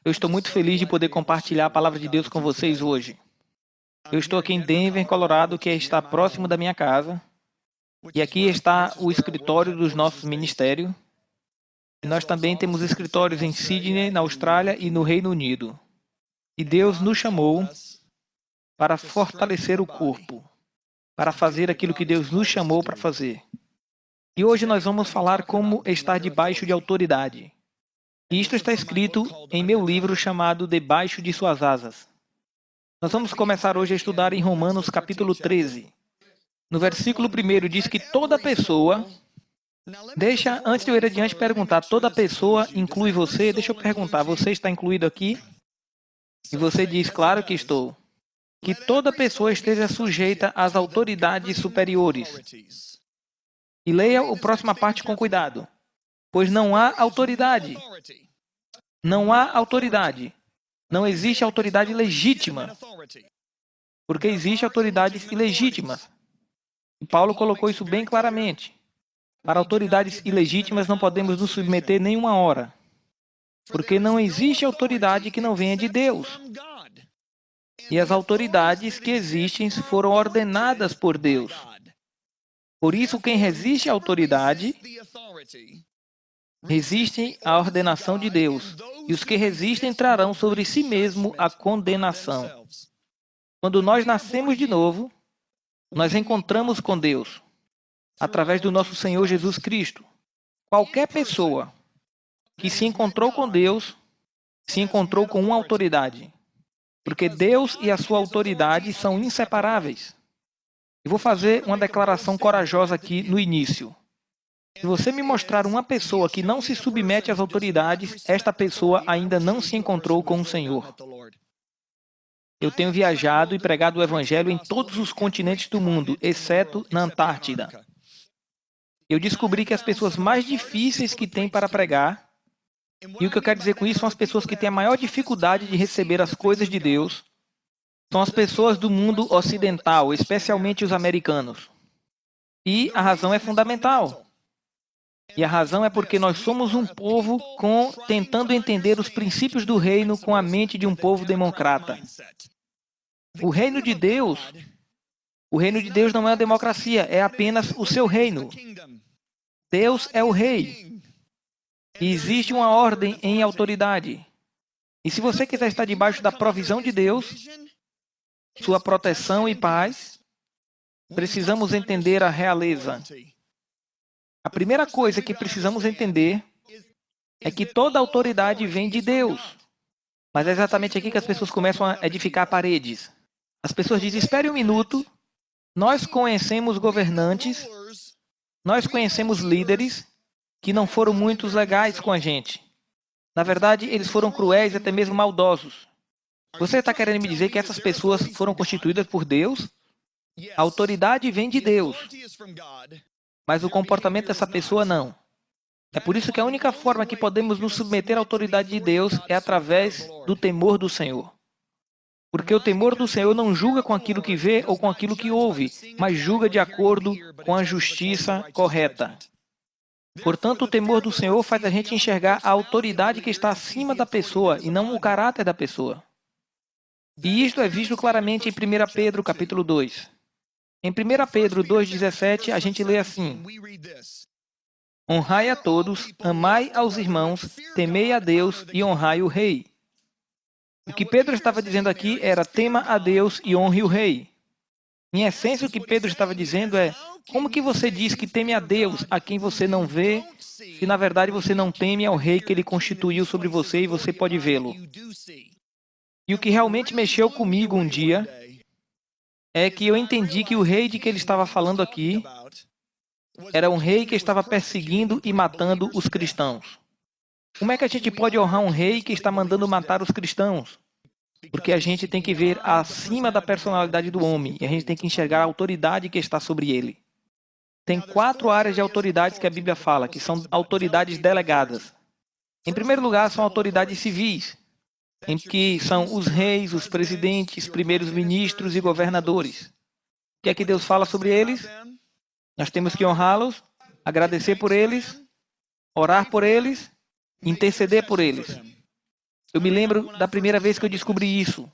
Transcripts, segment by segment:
Eu estou muito feliz de poder compartilhar a palavra de Deus com vocês hoje. Eu estou aqui em Denver, Colorado, que está próximo da minha casa. E aqui está o escritório dos nossos ministérios. E nós também temos escritórios em Sydney, na Austrália e no Reino Unido. E Deus nos chamou para fortalecer o corpo, para fazer aquilo que Deus nos chamou para fazer. E hoje nós vamos falar como estar debaixo de autoridade. E isto está escrito em meu livro chamado Debaixo de Suas Asas. Nós vamos começar hoje a estudar em Romanos capítulo 13. No versículo 1 diz que toda pessoa... antes de eu ir adiante, perguntar, toda pessoa inclui você? Deixa eu perguntar, você está incluído aqui? E você diz, claro que estou. Que toda pessoa esteja sujeita às autoridades superiores. E leia a próxima parte com cuidado. Pois não há autoridade. Não há autoridade. Não existe autoridade legítima. Porque existe autoridades ilegítimas. E Paulo colocou isso bem claramente. Para autoridades ilegítimas não podemos nos submeter nenhuma hora. Porque não existe autoridade que não venha de Deus. E as autoridades que existem foram ordenadas por Deus. Por isso, quem resiste à autoridade, resiste à ordenação de Deus. E os que resistem trarão sobre si mesmo a condenação. Quando nós nascemos de novo, nós encontramos com Deus, através do nosso Senhor Jesus Cristo. Qualquer pessoa que se encontrou com Deus, se encontrou com uma autoridade. Porque Deus e a sua autoridade são inseparáveis. Eu vou fazer uma declaração corajosa aqui no início. Se você me mostrar uma pessoa que não se submete às autoridades, esta pessoa ainda não se encontrou com o Senhor. Eu tenho viajado e pregado o Evangelho em todos os continentes do mundo, exceto na Antártida. Eu descobri que as pessoas mais difíceis que tem para pregar, e o que eu quero dizer com isso são as pessoas que têm a maior dificuldade de receber as coisas de Deus, são as pessoas do mundo ocidental, especialmente os americanos. E a razão é fundamental. E a razão é porque nós somos um povo tentando entender os princípios do reino com a mente de um povo democrata. O reino de Deus não é uma democracia, é apenas o seu reino. Deus é o rei. E existe uma ordem em autoridade. E se você quiser estar debaixo da provisão de Deus, sua proteção e paz, precisamos entender a realeza. A primeira coisa que precisamos entender é que toda autoridade vem de Deus. Mas é exatamente aqui que as pessoas começam a edificar paredes. As pessoas dizem, espere um minuto, nós conhecemos governantes, nós conhecemos líderes que não foram muito legais com a gente. Na verdade, eles foram cruéis e até mesmo maldosos. Você está querendo me dizer que essas pessoas foram constituídas por Deus? A autoridade vem de Deus. Mas o comportamento dessa pessoa não. É por isso que a única forma que podemos nos submeter à autoridade de Deus é através do temor do Senhor. Porque o temor do Senhor não julga com aquilo que vê ou com aquilo que ouve, mas julga de acordo com a justiça correta. Portanto, o temor do Senhor faz a gente enxergar a autoridade que está acima da pessoa e não o caráter da pessoa. E isto é visto claramente em 1 Pedro capítulo 2. Em 1 Pedro 2,17, a gente lê assim: honrai a todos, amai aos irmãos, temei a Deus e honrai o rei. O que Pedro estava dizendo aqui era tema a Deus e honre o rei. Em essência, o que Pedro estava dizendo é, como que você diz que teme a Deus, a quem você não vê, se na verdade você não teme ao rei que ele constituiu sobre você e você pode vê-lo? E o que realmente mexeu comigo um dia é que eu entendi que o rei de que ele estava falando aqui era um rei que estava perseguindo e matando os cristãos. Como é que a gente pode honrar um rei que está mandando matar os cristãos? Porque a gente tem que ver acima da personalidade do homem e a gente tem que enxergar a autoridade que está sobre ele. Tem 4 áreas de autoridades que a Bíblia fala, que são autoridades delegadas. Em primeiro lugar, são autoridades civis, em que são os reis, os presidentes, primeiros ministros e governadores. O que é que Deus fala sobre eles? Nós temos que honrá-los, agradecer por eles, orar por eles, interceder por eles. Eu me lembro da primeira vez que eu descobri isso.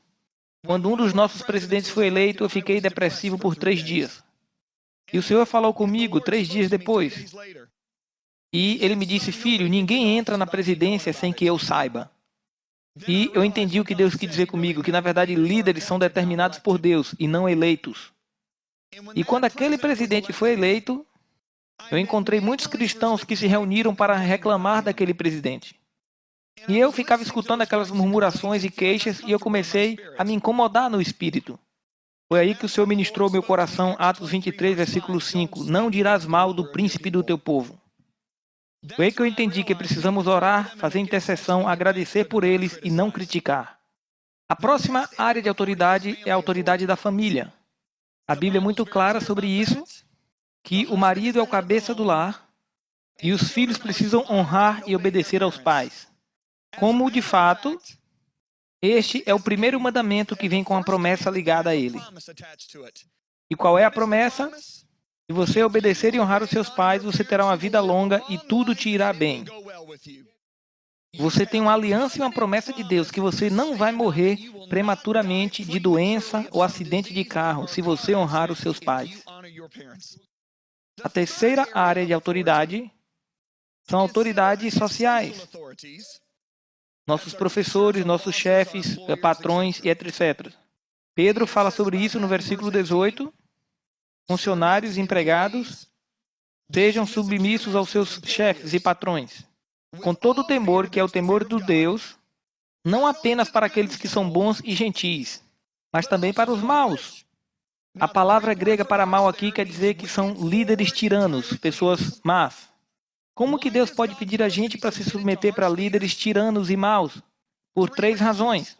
Quando um dos nossos presidentes foi eleito, eu fiquei depressivo por 3 dias. E o Senhor falou comigo 3 dias depois. E ele me disse, filho, ninguém entra na presidência sem que eu saiba. E eu entendi o que Deus quis dizer comigo, que na verdade líderes são determinados por Deus e não eleitos. E quando aquele presidente foi eleito, eu encontrei muitos cristãos que se reuniram para reclamar daquele presidente. E eu ficava escutando aquelas murmurações e queixas e eu comecei a me incomodar no espírito. Foi aí que o Senhor ministrou meu coração, Atos 23, versículo 5. Não dirás mal do príncipe do teu povo. Foi aí que eu entendi que precisamos orar, fazer intercessão, agradecer por eles e não criticar. A próxima área de autoridade é a autoridade da família. A Bíblia é muito clara sobre isso, que o marido é o cabeça do lar e os filhos precisam honrar e obedecer aos pais. Como, de fato, este é o primeiro mandamento que vem com a promessa ligada a ele. E qual é a promessa? Se você obedecer e honrar os seus pais, você terá uma vida longa e tudo te irá bem. Você tem uma aliança e uma promessa de Deus que você não vai morrer prematuramente de doença ou acidente de carro se você honrar os seus pais. A terceira área de autoridade são autoridades sociais. Nossos professores, nossos chefes, patrões e etc. Pedro fala sobre isso no versículo 18. Funcionários e empregados sejam submissos aos seus chefes e patrões, com todo o temor que é o temor do Deus, não apenas para aqueles que são bons e gentis, mas também para os maus. A palavra grega para mal aqui quer dizer que são líderes tiranos, pessoas más. Como que Deus pode pedir a gente para se submeter para líderes tiranos e maus? Por 3 razões.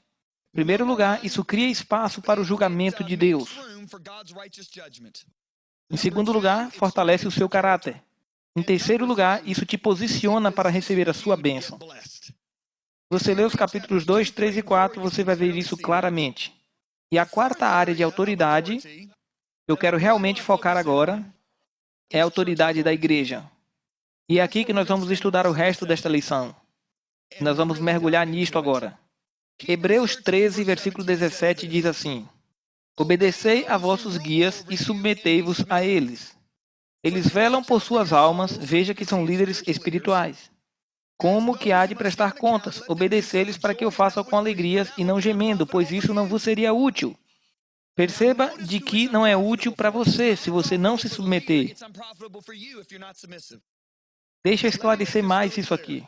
Em primeiro lugar, isso cria espaço para o julgamento de Deus. Em segundo lugar, fortalece o seu caráter. Em terceiro lugar, isso te posiciona para receber a sua bênção. Você lê os capítulos 2, 3 e 4, você vai ver isso claramente. E a quarta área de autoridade, eu quero realmente focar agora, é a autoridade da igreja. E é aqui que nós vamos estudar o resto desta lição. Nós vamos mergulhar nisto agora. Hebreus 13, versículo 17 diz assim: obedecei a vossos guias e submetei-vos a eles. Eles velam por suas almas, veja que são líderes espirituais. Como que há de prestar contas? Obedecei-lhes para que eu faça com alegria e não gemendo, pois isso não vos seria útil. Perceba de que não é útil para você se você não se submeter. Deixa eu esclarecer mais isso aqui.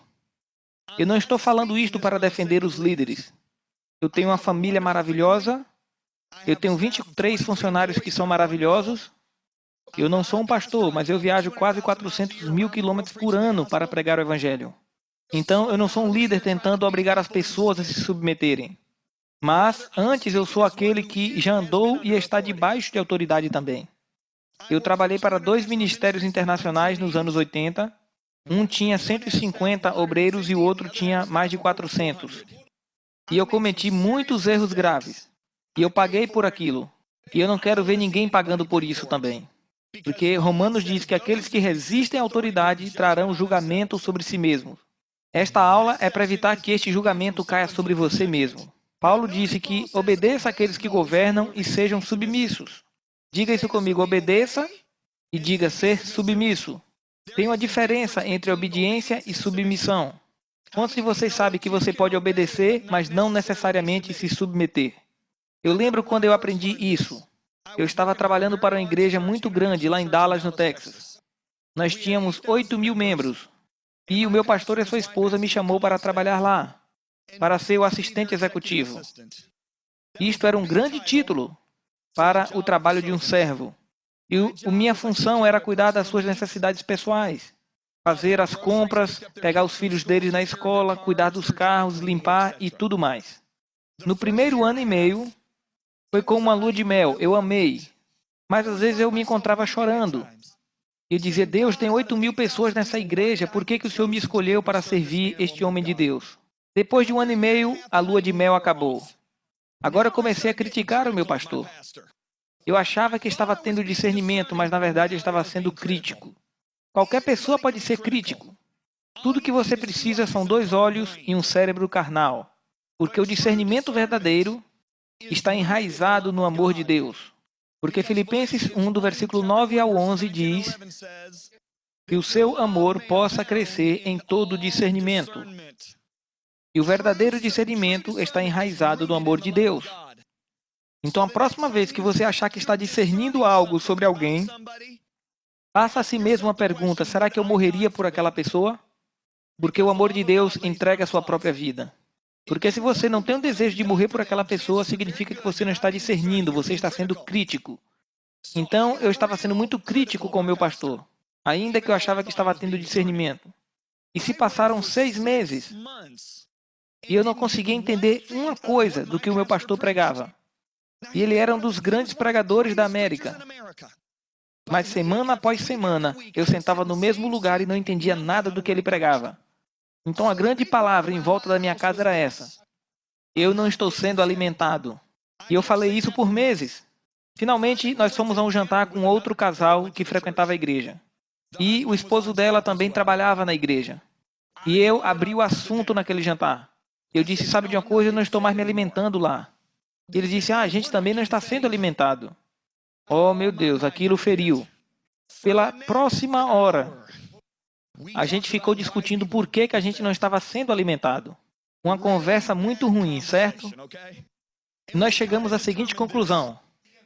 Eu não estou falando isto para defender os líderes. Eu tenho uma família maravilhosa, eu tenho 23 funcionários que são maravilhosos. Eu não sou um pastor, mas eu viajo quase 400 mil quilômetros por ano para pregar o Evangelho. Então, eu não sou um líder tentando obrigar as pessoas a se submeterem. Mas, antes, eu sou aquele que já andou e está debaixo de autoridade também. Eu trabalhei para 2 ministérios internacionais nos anos 80. Um tinha 150 obreiros e o outro tinha mais de 400. E eu cometi muitos erros graves. E eu paguei por aquilo. E eu não quero ver ninguém pagando por isso também. Porque Romanos diz que aqueles que resistem à autoridade trarão julgamento sobre si mesmos. Esta aula é para evitar que este julgamento caia sobre você mesmo. Paulo disse que obedeça àqueles que governam e sejam submissos. Diga isso comigo, obedeça e diga ser submisso. Tem uma diferença entre obediência e submissão. Quantos de vocês sabem que você pode obedecer, mas não necessariamente se submeter? Eu lembro quando eu aprendi isso. Eu estava trabalhando para uma igreja muito grande lá em Dallas, no Texas. Nós tínhamos 8.000 membros. E o meu pastor e a sua esposa me chamou para trabalhar lá, para ser o assistente executivo. Isto era um grande título para o trabalho de um servo. E minha função era cuidar das suas necessidades pessoais. Fazer as compras, pegar os filhos deles na escola, cuidar dos carros, limpar e tudo mais. No primeiro ano e meio, foi como uma lua de mel, eu amei. Mas às vezes eu me encontrava chorando. E dizia, Deus, tem 8.000 pessoas nessa igreja, por que o Senhor me escolheu para servir este homem de Deus? Depois de 1 ano e meio, a lua de mel acabou. Agora eu comecei a criticar o meu pastor. Eu achava que estava tendo discernimento, mas na verdade eu estava sendo crítico. Qualquer pessoa pode ser crítico. Tudo que você precisa são 2 olhos e um cérebro carnal. Porque o discernimento verdadeiro está enraizado no amor de Deus. Porque Filipenses 1, do versículo 9 ao 11, diz que o seu amor possa crescer em todo discernimento. E o verdadeiro discernimento está enraizado no amor de Deus. Então, a próxima vez que você achar que está discernindo algo sobre alguém, faça a si mesmo uma pergunta: será que eu morreria por aquela pessoa? Porque o amor de Deus entrega a sua própria vida. Porque se você não tem o desejo de morrer por aquela pessoa, significa que você não está discernindo, você está sendo crítico. Então, eu estava sendo muito crítico com o meu pastor, ainda que eu achava que estava tendo discernimento. E se passaram 6 meses, e eu não conseguia entender uma coisa do que o meu pastor pregava. E ele era um dos grandes pregadores da América. Mas semana após semana, eu sentava no mesmo lugar e não entendia nada do que ele pregava. Então a grande palavra em volta da minha casa era essa: eu não estou sendo alimentado. E eu falei isso por meses. Finalmente, nós fomos a um jantar com outro casal que frequentava a igreja. E o esposo dela também trabalhava na igreja. E eu abri o assunto naquele jantar. Eu disse: sabe de uma coisa, eu não estou mais me alimentando lá. E ele disse: a gente também não está sendo alimentado. Oh, meu Deus, aquilo feriu. Pela próxima hora, a gente ficou discutindo por que a gente não estava sendo alimentado. Uma conversa muito ruim, certo? E nós chegamos à seguinte conclusão: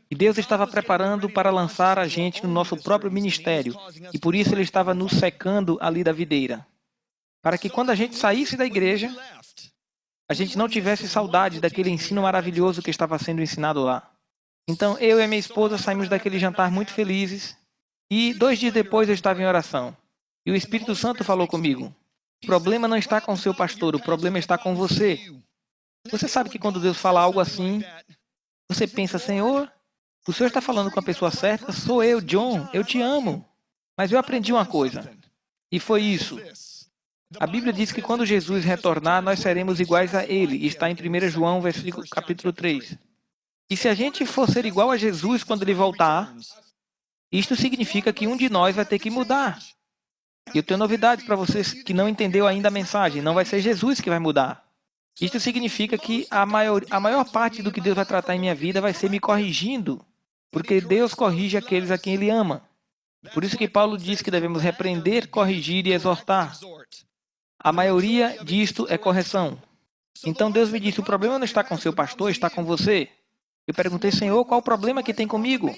que Deus estava preparando para lançar a gente no nosso próprio ministério, e por isso Ele estava nos secando ali da videira. Para que quando a gente saísse da igreja, a gente não tivesse saudade daquele ensino maravilhoso que estava sendo ensinado lá. Então, eu e a minha esposa saímos daquele jantar muito felizes, e 2 dias depois eu estava em oração. E o Espírito Santo falou comigo: o problema não está com o seu pastor, o problema está com você. Você sabe que quando Deus fala algo assim, você pensa: Senhor, o Senhor está falando com a pessoa certa? Sou eu, John, eu te amo. Mas eu aprendi uma coisa, e foi isso. A Bíblia diz que quando Jesus retornar, nós seremos iguais a Ele. Está em 1 João, capítulo 3. E se a gente for ser igual a Jesus quando Ele voltar, isto significa que um de nós vai ter que mudar. E eu tenho novidade para vocês que não entendeu ainda a mensagem: não vai ser Jesus que vai mudar. Isto significa que a maior parte do que Deus vai tratar em minha vida vai ser me corrigindo, porque Deus corrige aqueles a quem Ele ama. Por isso que Paulo diz que devemos repreender, corrigir e exortar. A maioria disto é correção. Então Deus me disse: o problema não está com seu pastor, está com você. Eu perguntei: Senhor, qual o problema que tem comigo?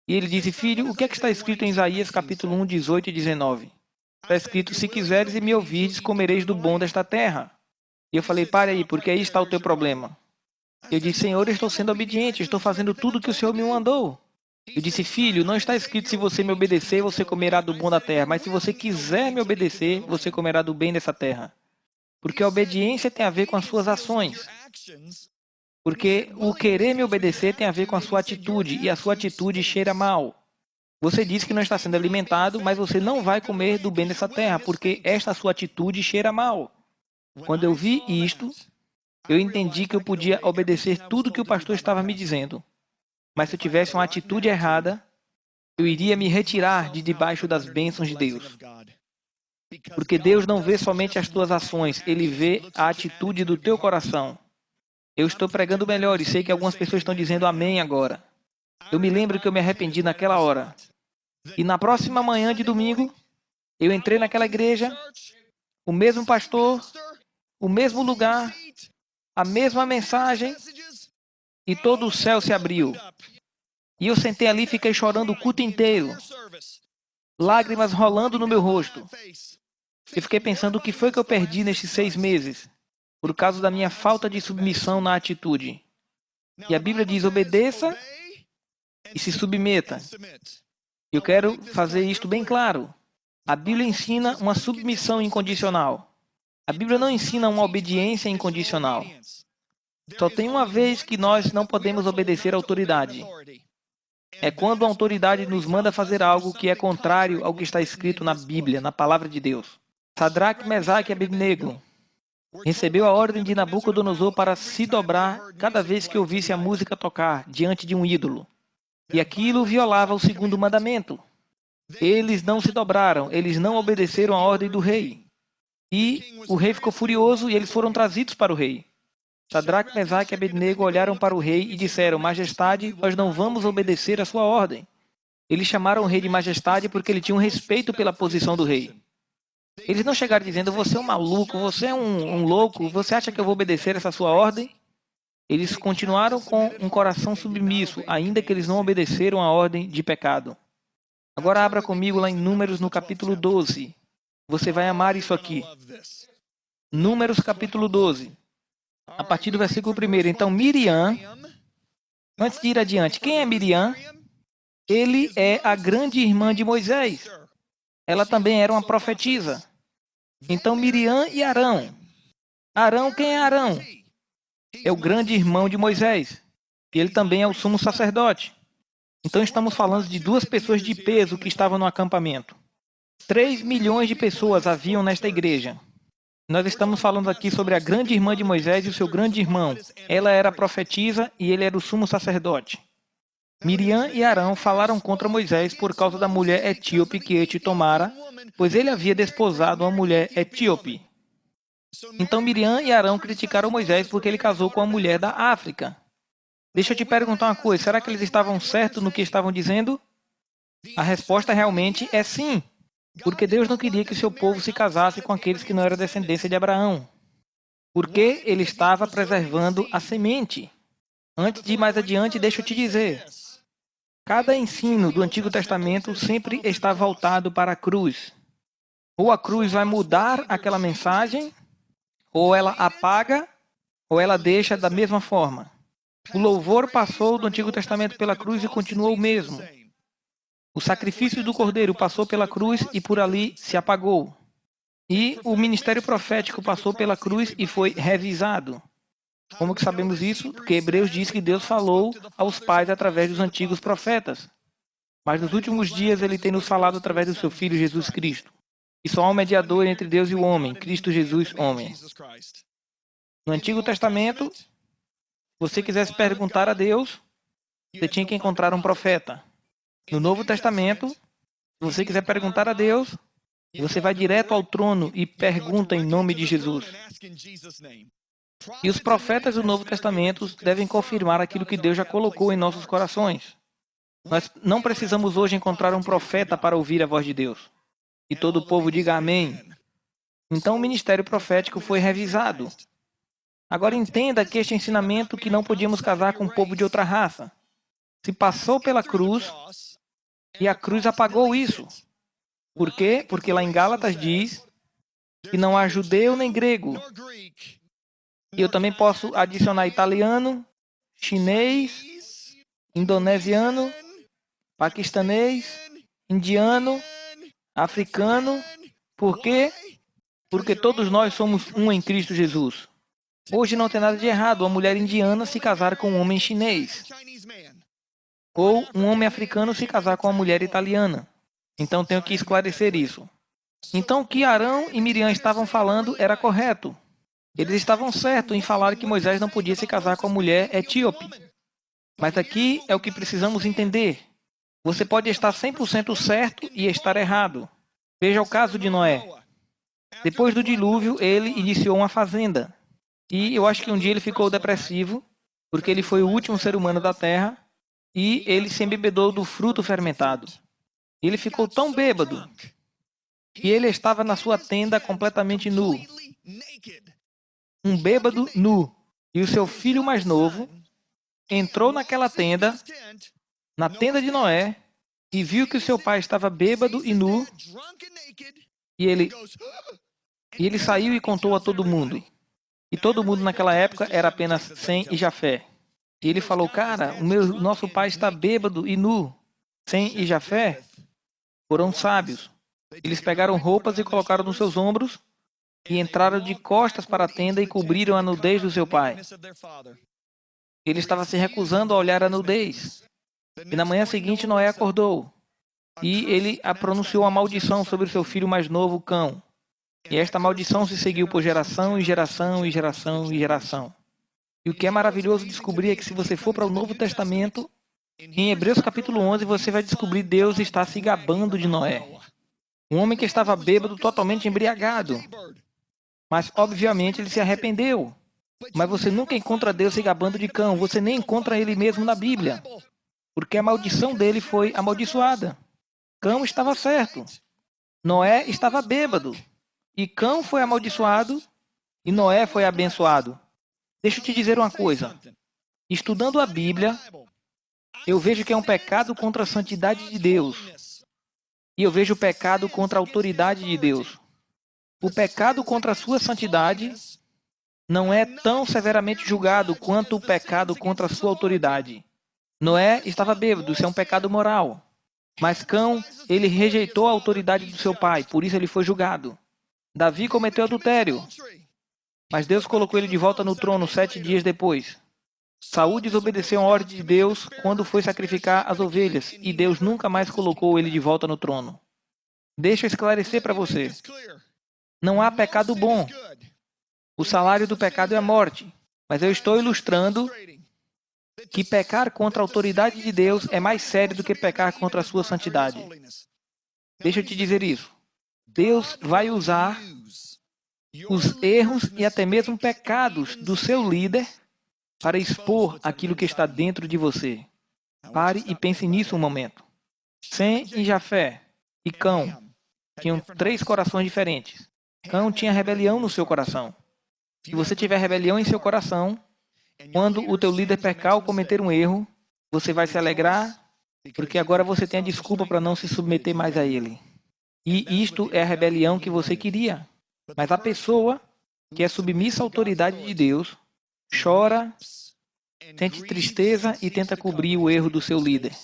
E ele disse: filho, o que é que está escrito em Isaías capítulo 1, 18 e 19? Está escrito: se quiseres e me ouvirdes, comereis do bom desta terra. E eu falei: pare aí, porque aí está o teu problema. Eu disse: Senhor, eu estou sendo obediente, estou fazendo tudo o que o Senhor me mandou. Eu disse: filho, não está escrito: se você me obedecer, você comerá do bom da terra. Mas se você quiser me obedecer, você comerá do bem dessa terra. Porque a obediência tem a ver com as suas ações. Porque o querer me obedecer tem a ver com a sua atitude, e a sua atitude cheira mal. Você diz que não está sendo alimentado, mas você não vai comer do bem dessa terra, porque esta sua atitude cheira mal. Quando eu vi isto, eu entendi que eu podia obedecer tudo que o pastor estava me dizendo. Mas se eu tivesse uma atitude errada, eu iria me retirar de debaixo das bênçãos de Deus. Porque Deus não vê somente as tuas ações, Ele vê a atitude do teu coração. Eu estou pregando melhor e sei que algumas pessoas estão dizendo amém agora. Eu me lembro que eu me arrependi naquela hora. E na próxima manhã de domingo, eu entrei naquela igreja, o mesmo pastor, o mesmo lugar, a mesma mensagem, e todo o céu se abriu. E eu sentei ali e fiquei chorando o culto inteiro, lágrimas rolando no meu rosto. Eu fiquei pensando: o que foi que eu perdi nestes 6 meses? Por causa da minha falta de submissão na atitude. E a Bíblia diz: obedeça e se submeta. Eu quero fazer isto bem claro. A Bíblia ensina uma submissão incondicional. A Bíblia não ensina uma obediência incondicional. Só tem uma vez que nós não podemos obedecer à autoridade. É quando a autoridade nos manda fazer algo que é contrário ao que está escrito na Bíblia, na palavra de Deus. Sadraque, Mesaque e Abednego recebeu a ordem de Nabucodonosor para se dobrar cada vez que ouvisse a música tocar diante de um ídolo. E aquilo violava o 2º mandamento. Eles não se dobraram, eles não obedeceram à ordem do rei. E o rei ficou furioso e eles foram trazidos para o rei. Sadraque, Mesaque e Abednego olharam para o rei e disseram: Majestade, nós não vamos obedecer a sua ordem. Eles chamaram o rei de majestade porque ele tinha um respeito pela posição do rei. Eles não chegaram dizendo: você é um maluco, você é um louco, você acha que eu vou obedecer essa sua ordem? Eles continuaram com um coração submisso, ainda que eles não obedeceram a ordem de pecado. Agora abra comigo lá em Números no capítulo 12. Você vai amar isso aqui. Números capítulo 12. A partir do versículo 1. Então Miriam, antes de ir adiante, quem é Miriam? Ele é a grande irmã de Moisés. Ela também era uma profetisa. Então Miriam e Arão. Arão, quem é Arão? É o grande irmão de Moisés. E ele também é o sumo sacerdote. Então estamos falando de duas pessoas de peso que estavam no acampamento. 3 milhões de pessoas haviam nesta igreja. Nós estamos falando aqui sobre a grande irmã de Moisés e o seu grande irmão. Ela era profetisa e ele era o sumo sacerdote. Miriam e Arão falaram contra Moisés por causa da mulher etíope que este tomara, pois ele havia desposado uma mulher etíope. Então Miriam e Arão criticaram Moisés porque ele casou com uma mulher da África. Deixa eu te perguntar uma coisa, será que eles estavam certos no que estavam dizendo? A resposta realmente é sim, porque Deus não queria que seu povo se casasse com aqueles que não eram descendência de Abraão, porque ele estava preservando a semente. Antes de ir mais adiante, deixa eu te dizer, cada ensino do Antigo Testamento sempre está voltado para a cruz. Ou a cruz vai mudar aquela mensagem, ou ela apaga, ou ela deixa da mesma forma. O louvor passou do Antigo Testamento pela cruz e continuou o mesmo. O sacrifício do Cordeiro passou pela cruz e por ali se apagou. E o ministério profético passou pela cruz e foi revisado. Como que sabemos isso? Porque Hebreus diz que Deus falou aos pais através dos antigos profetas. Mas nos últimos dias ele tem nos falado através do seu Filho Jesus Cristo. E só há um mediador entre Deus e o homem, Cristo Jesus, homem. No Antigo Testamento, se você quisesse perguntar a Deus, você tinha que encontrar um profeta. No Novo Testamento, se você quiser perguntar a Deus, você vai direto ao trono e pergunta em nome de Jesus. E os profetas do Novo Testamento devem confirmar aquilo que Deus já colocou em nossos corações. Nós não precisamos hoje encontrar um profeta para ouvir a voz de Deus. E todo o povo diga amém. Então o ministério profético foi revisado. Agora entenda que este ensinamento que não podíamos casar com um povo de outra raça se passou pela cruz e a cruz apagou isso. Por quê? Porque lá em Gálatas diz que não há judeu nem grego. E eu também posso adicionar italiano, chinês, indonesiano, paquistanês, indiano, africano. Por quê? Porque todos nós somos um em Cristo Jesus. Hoje não tem nada de errado uma mulher indiana se casar com um homem chinês. Ou um homem africano se casar com uma mulher italiana. Então tenho que esclarecer isso. Então o que Arão e Miriam estavam falando era correto. Eles estavam certos em falar que Moisés não podia se casar com a mulher etíope. Mas aqui é o que precisamos entender. Você pode estar 100% certo e estar errado. Veja o caso de Noé. Depois do dilúvio, ele iniciou uma fazenda. E eu acho que um dia ele ficou depressivo, porque ele foi o último ser humano da Terra, e ele se embebedou do fruto fermentado. Ele ficou tão bêbado que ele estava na sua tenda completamente nu. Um bêbado nu. E o seu filho mais novo entrou naquela tenda, na tenda de Noé, e viu que o seu pai estava bêbado e nu, e ele saiu e contou a todo mundo. E todo mundo naquela época era apenas Sem e Jafé. E ele falou, cara, nosso pai está bêbado e nu. Sem e Jafé foram sábios. Eles pegaram roupas e colocaram nos seus ombros e entraram de costas para a tenda e cobriram a nudez do seu pai. Ele estava se recusando a olhar a nudez. E na manhã seguinte Noé acordou. E ele pronunciou uma maldição sobre o seu filho mais novo, Cão. E esta maldição se seguiu por geração e geração e geração e geração. E o que é maravilhoso descobrir é que se você for para o Novo Testamento, em Hebreus capítulo 11, você vai descobrir Deus está se gabando de Noé. Um homem que estava bêbado, totalmente embriagado. Mas, obviamente, ele se arrependeu. Mas você nunca encontra Deus se gabando de Cão. Você nem encontra ele mesmo na Bíblia. Porque a maldição dele foi amaldiçoada. Cão estava certo. Noé estava bêbado. E Cão foi amaldiçoado e Noé foi abençoado. Deixa eu te dizer uma coisa. Estudando a Bíblia, eu vejo que é um pecado contra a santidade de Deus. E eu vejo o pecado contra a autoridade de Deus. O pecado contra a sua santidade não é tão severamente julgado quanto o pecado contra a sua autoridade. Noé estava bêbado, isso é um pecado moral. Mas Cão, ele rejeitou a autoridade do seu pai, por isso ele foi julgado. Davi cometeu adultério, mas Deus colocou ele de volta no trono 7 dias depois. Saul desobedeceu a ordem de Deus quando foi sacrificar as ovelhas, e Deus nunca mais colocou ele de volta no trono. Deixa eu esclarecer para você. Não há pecado bom. O salário do pecado é a morte. Mas eu estou ilustrando que pecar contra a autoridade de Deus é mais sério do que pecar contra a sua santidade. Deixa eu te dizer isso. Deus vai usar os erros e até mesmo pecados do seu líder para expor aquilo que está dentro de você. Pare e pense nisso um momento. Sem e Jafé e Cão tinham 3 corações diferentes. Cão tinha rebelião no seu coração. Se você tiver rebelião em seu coração, quando o teu líder pecar ou cometer um erro, você vai se alegrar, porque agora você tem a desculpa para não se submeter mais a ele. E isto é a rebelião que você queria. Mas a pessoa que é submissa à autoridade de Deus, chora, sente tristeza e tenta cobrir o erro do seu líder.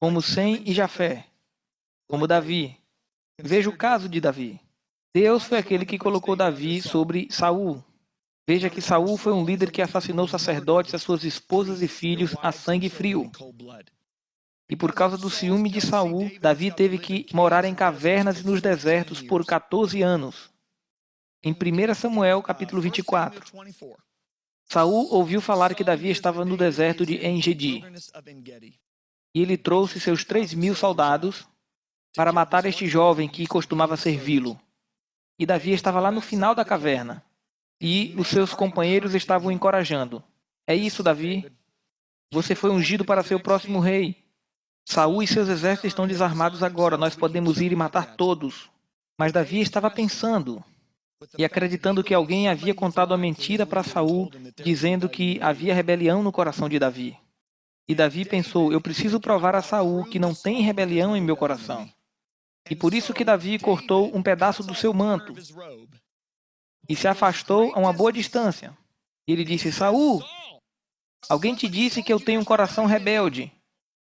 Como Sem e Jafé, como Davi. Veja o caso de Davi. Deus foi aquele que colocou Davi sobre Saul. Veja que Saul foi um líder que assassinou sacerdotes, as suas esposas e filhos a sangue frio. E por causa do ciúme de Saul, Davi teve que morar em cavernas e nos desertos por 14 anos. Em 1 Samuel, capítulo 24. Saul ouviu falar que Davi estava no deserto de En-Gedi. E ele trouxe seus 3.000 soldados para matar este jovem que costumava servi-lo. E Davi estava lá no final da caverna. E os seus companheiros estavam o encorajando. É isso, Davi. Você foi ungido para ser o próximo rei. Saul e seus exércitos estão desarmados agora. Nós podemos ir e matar todos. Mas Davi estava pensando e acreditando que alguém havia contado a mentira para Saul, dizendo que havia rebelião no coração de Davi. E Davi pensou, eu preciso provar a Saul que não tem rebelião em meu coração. E por isso que Davi cortou um pedaço do seu manto e se afastou a uma boa distância. E ele disse, Saul, alguém te disse que eu tenho um coração rebelde,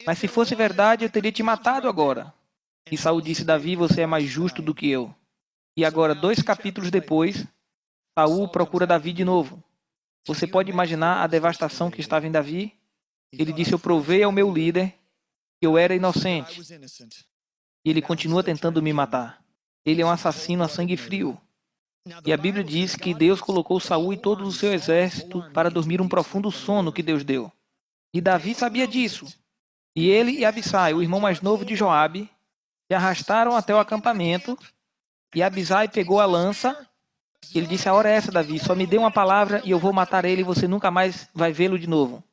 mas se fosse verdade eu teria te matado agora. E Saul disse, Davi, você é mais justo do que eu. E agora, 2 capítulos depois, Saul procura Davi de novo. Você pode imaginar a devastação que estava em Davi? Ele disse, eu provei ao meu líder que eu era inocente. E ele continua tentando me matar. Ele é um assassino a sangue frio. E a Bíblia diz que Deus colocou Saul e todo o seu exército para dormir um profundo sono que Deus deu. E Davi sabia disso. E ele e Abisai, o irmão mais novo de Joabe, se arrastaram até o acampamento. E Abisai pegou a lança. E ele disse, a hora é essa, Davi. Só me dê uma palavra e eu vou matar ele e você nunca mais vai vê-lo de novo.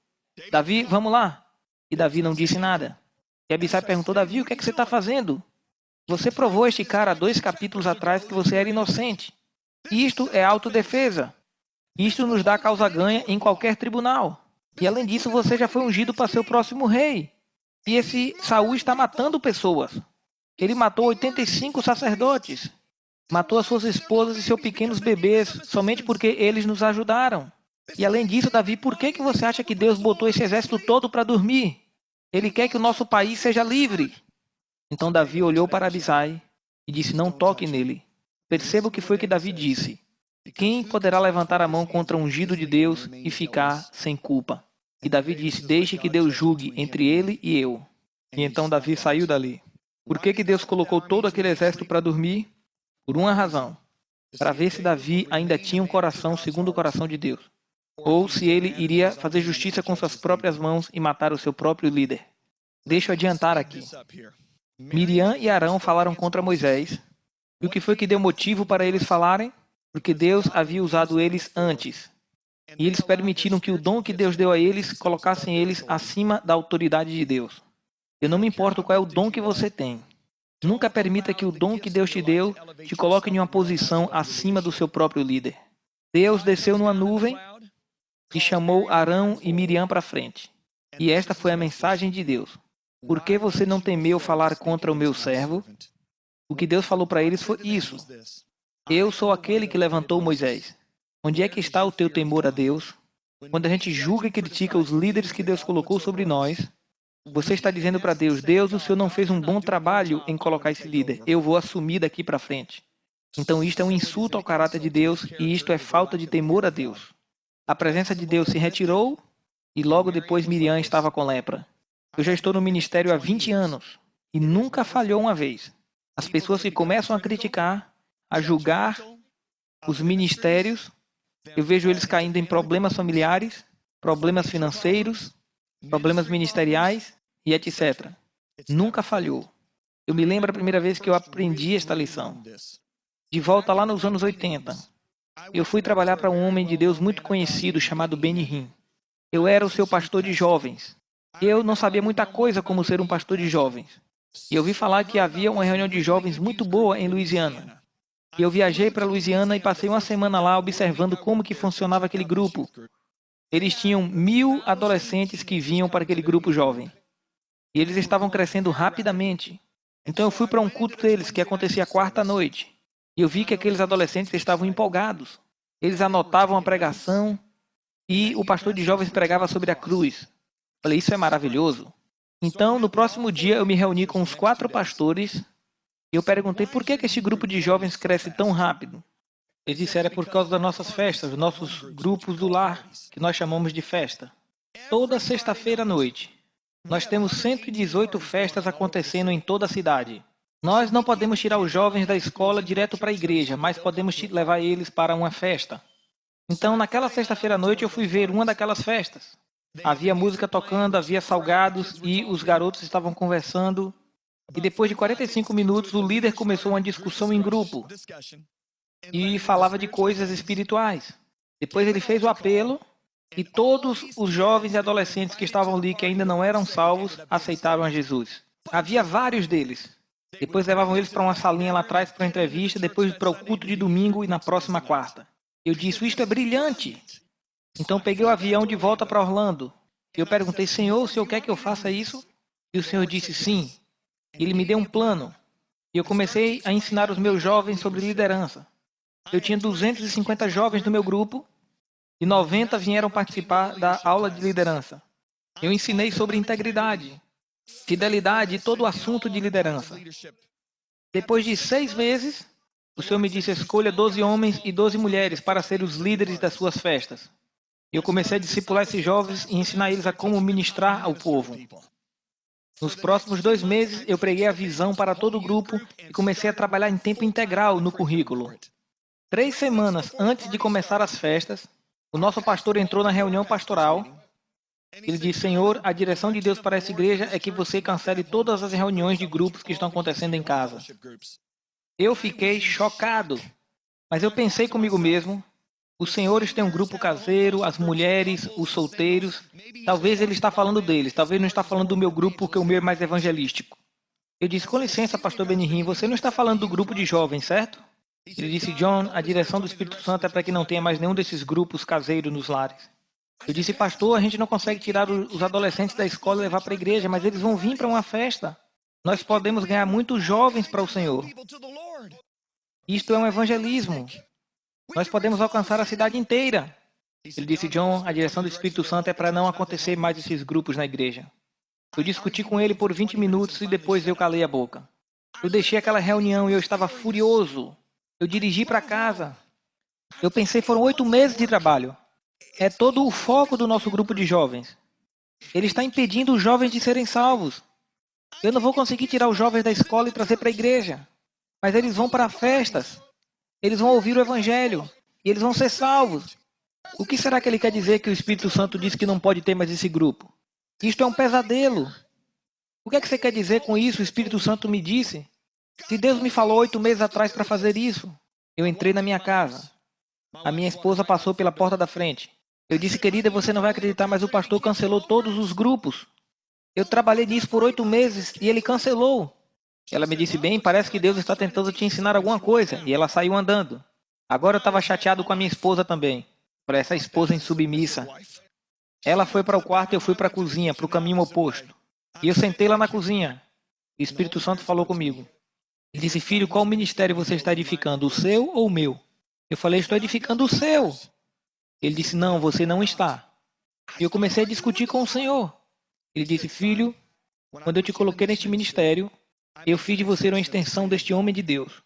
Davi, vamos lá. E Davi não disse nada. E Abisai perguntou, Davi, o que é que você está fazendo? Você provou a este cara 2 capítulos atrás que você era inocente. Isto é autodefesa. Isto nos dá causa ganha em qualquer tribunal. E além disso, você já foi ungido para ser o próximo rei. E esse Saul está matando pessoas. Ele matou 85 sacerdotes. Matou as suas esposas e seus pequenos bebês somente porque eles nos ajudaram. E além disso, Davi, por que você acha que Deus botou esse exército todo para dormir? Ele quer que o nosso país seja livre. Então Davi olhou para Abisai e disse, não toque nele. Perceba o que foi que Davi disse. Quem poderá levantar a mão contra o ungido de Deus e ficar sem culpa? E Davi disse, deixe que Deus julgue entre ele e eu. E então Davi saiu dali. Por que Deus colocou todo aquele exército para dormir? Por uma razão. Para ver se Davi ainda tinha um coração segundo o coração de Deus. Ou se ele iria fazer justiça com suas próprias mãos e matar o seu próprio líder. Deixa eu adiantar aqui. Miriam e Arão falaram contra Moisés. E o que foi que deu motivo para eles falarem? porque Deus havia usado eles antes. E eles permitiram que o dom que Deus deu a eles colocassem eles acima da autoridade de Deus. Eu não me importo qual é o dom que você tem. Nunca permita que o dom que Deus te deu te coloque em uma posição acima do seu próprio líder. Deus desceu numa nuvem e chamou Arão e Miriam para frente. E esta foi a mensagem de Deus. Por que você não temeu falar contra o meu servo? O que Deus falou para eles foi isso. Eu sou aquele que levantou Moisés. Onde é que está o teu temor a Deus? Quando a gente julga e critica os líderes que Deus colocou sobre nós, você está dizendo para Deus, Deus, o Senhor não fez um bom trabalho em colocar esse líder. Eu vou assumir daqui para frente. Então isto é um insulto ao caráter de Deus e isto é falta de temor a Deus. A presença de Deus se retirou e logo depois Miriam estava com lepra. Eu já estou no ministério há 20 anos e nunca falhou uma vez. As pessoas que começam a criticar, a julgar os ministérios, eu vejo eles caindo em problemas familiares, problemas financeiros, problemas ministeriais e etc. Nunca falhou. Eu me lembro a primeira vez que eu aprendi esta lição. De volta lá nos anos 80, eu fui trabalhar para um homem de Deus muito conhecido chamado Benny Hinn. Eu era o seu pastor de jovens. Eu não sabia muita coisa como ser um pastor de jovens. E eu ouvi falar que havia uma reunião de jovens muito boa em Louisiana. E eu viajei para Louisiana e passei uma semana lá observando como que funcionava aquele grupo. Eles tinham 1.000 adolescentes que vinham para aquele grupo jovem. E eles estavam crescendo rapidamente. Então eu fui para um culto deles que acontecia quarta noite. E eu vi que aqueles adolescentes estavam empolgados. Eles anotavam a pregação e o pastor de jovens pregava sobre a cruz. Falei, isso é maravilhoso. Então, no próximo dia, eu me reuni com os 4 pastores e eu perguntei por que este grupo de jovens cresce tão rápido. Eles disseram, é por causa das nossas festas, dos nossos grupos do lar, que nós chamamos de festa. Toda sexta-feira à noite, nós temos 118 festas acontecendo em toda a cidade. Nós não podemos tirar os jovens da escola direto para a igreja, mas podemos levar eles para uma festa. Então, naquela sexta-feira à noite, eu fui ver uma daquelas festas. Havia música tocando, havia salgados e os garotos estavam conversando. E depois de 45 minutos, o líder começou uma discussão em grupo e falava de coisas espirituais. Depois ele fez o apelo e todos os jovens e adolescentes que estavam ali, que ainda não eram salvos, aceitaram a Jesus. Havia vários deles. Depois levavam eles para uma salinha lá atrás para uma entrevista, depois para o culto de domingo e na próxima quarta. Eu disse, isto é brilhante. Então peguei o avião de volta para Orlando. Eu perguntei, Senhor, o Senhor quer que eu faça isso? E o Senhor disse sim. E Ele me deu um plano. E eu comecei a ensinar os meus jovens sobre liderança. Eu tinha 250 jovens no meu grupo e 90 vieram participar da aula de liderança. Eu ensinei sobre integridade, fidelidade e todo o assunto de liderança. Depois de 6 meses, o Senhor me disse, escolha 12 homens e 12 mulheres para ser os líderes das suas festas. Eu comecei a discipular esses jovens e ensinar eles a como ministrar ao povo. Nos próximos 2 meses, eu preguei a visão para todo o grupo e comecei a trabalhar em tempo integral no currículo. 3 semanas antes de começar as festas, o nosso pastor entrou na reunião pastoral. Ele disse, Senhor, a direção de Deus para essa igreja é que você cancele todas as reuniões de grupos que estão acontecendo em casa. Eu fiquei chocado, mas eu pensei comigo mesmo, os senhores têm um grupo caseiro, as mulheres, os solteiros. Talvez ele está falando deles, talvez não está falando do meu grupo porque o meu é mais evangelístico. Eu disse, com licença, pastor Benny Hinn, você não está falando do grupo de jovens, certo? Ele disse, John, a direção do Espírito Santo é para que não tenha mais nenhum desses grupos caseiros nos lares. Eu disse, pastor, a gente não consegue tirar os adolescentes da escola e levar para a igreja, mas eles vão vir para uma festa. Nós podemos ganhar muitos jovens para o Senhor. Isto é um evangelismo. Nós podemos alcançar a cidade inteira. Ele disse, John, a direção do Espírito Santo é para não acontecer mais esses grupos na igreja. Eu discuti com ele por 20 minutos e depois eu calei a boca. Eu deixei aquela reunião e eu estava furioso. Eu dirigi para casa. Eu pensei, foram 8 meses de trabalho. É todo o foco do nosso grupo de jovens. Ele está impedindo os jovens de serem salvos. Eu não vou conseguir tirar os jovens da escola e trazer para a igreja. Mas eles vão para festas. Eles vão ouvir o Evangelho. E eles vão ser salvos. O que será que ele quer dizer que o Espírito Santo disse que não pode ter mais esse grupo? Isto é um pesadelo. O que é que você quer dizer com isso? O Espírito Santo me disse. Se Deus me falou 8 meses atrás para fazer isso, eu entrei na minha casa. A minha esposa passou pela porta da frente. Eu disse, querida, você não vai acreditar, mas o pastor cancelou todos os grupos. Eu trabalhei nisso por 8 meses e ele cancelou. Ela me disse, bem, parece que Deus está tentando te ensinar alguma coisa. E ela saiu andando. Agora eu estava chateado com a minha esposa também. Para essa esposa insubmissa. Ela foi para o quarto e eu fui para a cozinha, para o caminho oposto. E eu sentei lá na cozinha. O Espírito Santo falou comigo. Ele disse, filho, qual ministério você está edificando, o seu ou o meu? Eu falei, estou edificando o seu. Ele disse, não, você não está. E eu comecei a discutir com o Senhor. Ele disse, filho, quando eu te coloquei neste ministério, eu fiz de você uma extensão deste homem de Deus.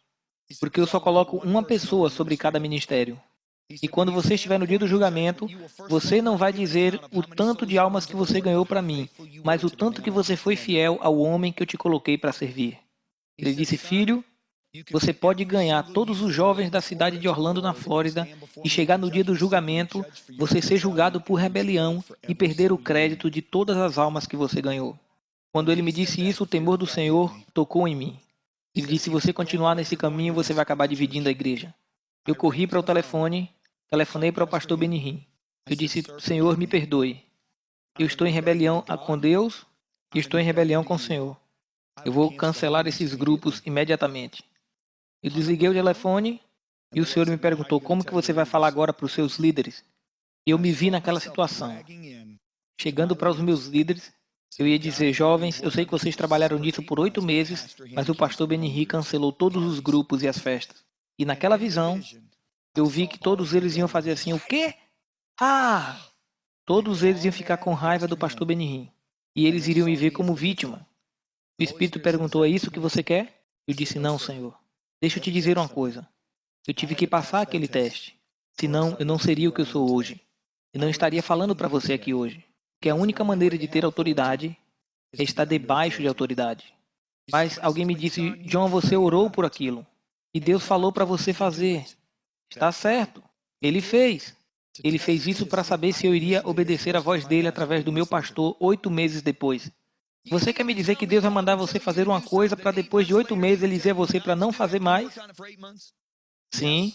Porque eu só coloco uma pessoa sobre cada ministério. E quando você estiver no dia do julgamento, você não vai dizer o tanto de almas que você ganhou para mim, mas o tanto que você foi fiel ao homem que eu te coloquei para servir. Ele disse, filho, você pode ganhar todos os jovens da cidade de Orlando, na Flórida, e chegar no dia do julgamento, você ser julgado por rebelião e perder o crédito de todas as almas que você ganhou. Quando ele me disse isso, o temor do Senhor tocou em mim. Ele disse, se você continuar nesse caminho, você vai acabar dividindo a igreja. Eu corri para o telefone, telefonei para o pastor Benihim. Eu disse, Senhor, me perdoe. Eu estou em rebelião com Deus e estou em rebelião com o Senhor. Eu vou cancelar esses grupos imediatamente. Eu desliguei o telefone e o Senhor me perguntou, como que você vai falar agora para os seus líderes? E eu me vi naquela situação. Chegando para os meus líderes, eu ia dizer, jovens, eu sei que vocês trabalharam nisso por 8 meses, mas o pastor Benihim cancelou todos os grupos e as festas. E naquela visão, eu vi que todos eles iam fazer assim, o quê? Ah! Todos eles iam ficar com raiva do pastor Benihim. E eles iriam me ver como vítima. O Espírito perguntou, é isso que você quer? Eu disse, não, Senhor. Deixa eu te dizer uma coisa. Eu tive que passar aquele teste. Senão, eu não seria o que eu sou hoje. Eu não estaria falando para você aqui hoje. Que a única maneira de ter autoridade é estar debaixo de autoridade. Mas alguém me disse, John, você orou por aquilo. E Deus falou para você fazer. Está certo. Ele fez. Ele fez isso para saber se eu iria obedecer a voz dele através do meu pastor 8 meses depois. Você quer me dizer que Deus vai mandar você fazer uma coisa para depois de 8 meses ele dizer a você para não fazer mais? Sim.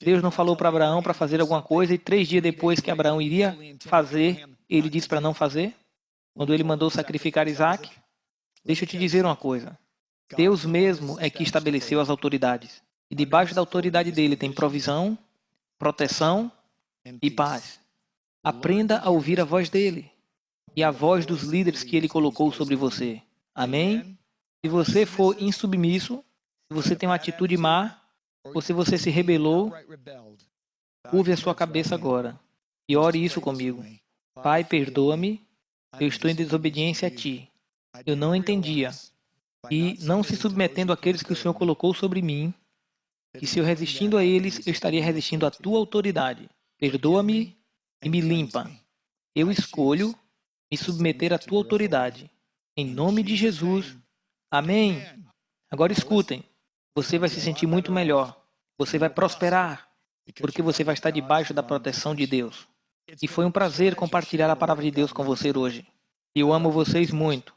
Deus não falou para Abraão para fazer alguma coisa e 3 dias depois que Abraão iria fazer, ele disse para não fazer? Quando ele mandou sacrificar Isaac? Deixa eu te dizer uma coisa. Deus mesmo é que estabeleceu as autoridades. E debaixo da autoridade dele tem provisão, proteção e paz. Aprenda a ouvir a voz dele e a voz dos líderes que ele colocou sobre você. Amém? Se você for insubmisso, se você tem uma atitude má, ou se você se rebelou, curve a sua cabeça agora e ore isso comigo. Pai, perdoa-me, eu estou em desobediência a Ti. Eu não entendia. E não se submetendo àqueles que o Senhor colocou sobre mim, que se eu resistindo a eles, eu estaria resistindo à Tua autoridade. Perdoa-me e me limpa. Eu escolho me submeter à Tua autoridade. Em nome de Jesus. Amém. Agora escutem. Você vai se sentir muito melhor. Você vai prosperar, porque você vai estar debaixo da proteção de Deus. E foi um prazer compartilhar a palavra de Deus com você hoje. Eu amo vocês muito.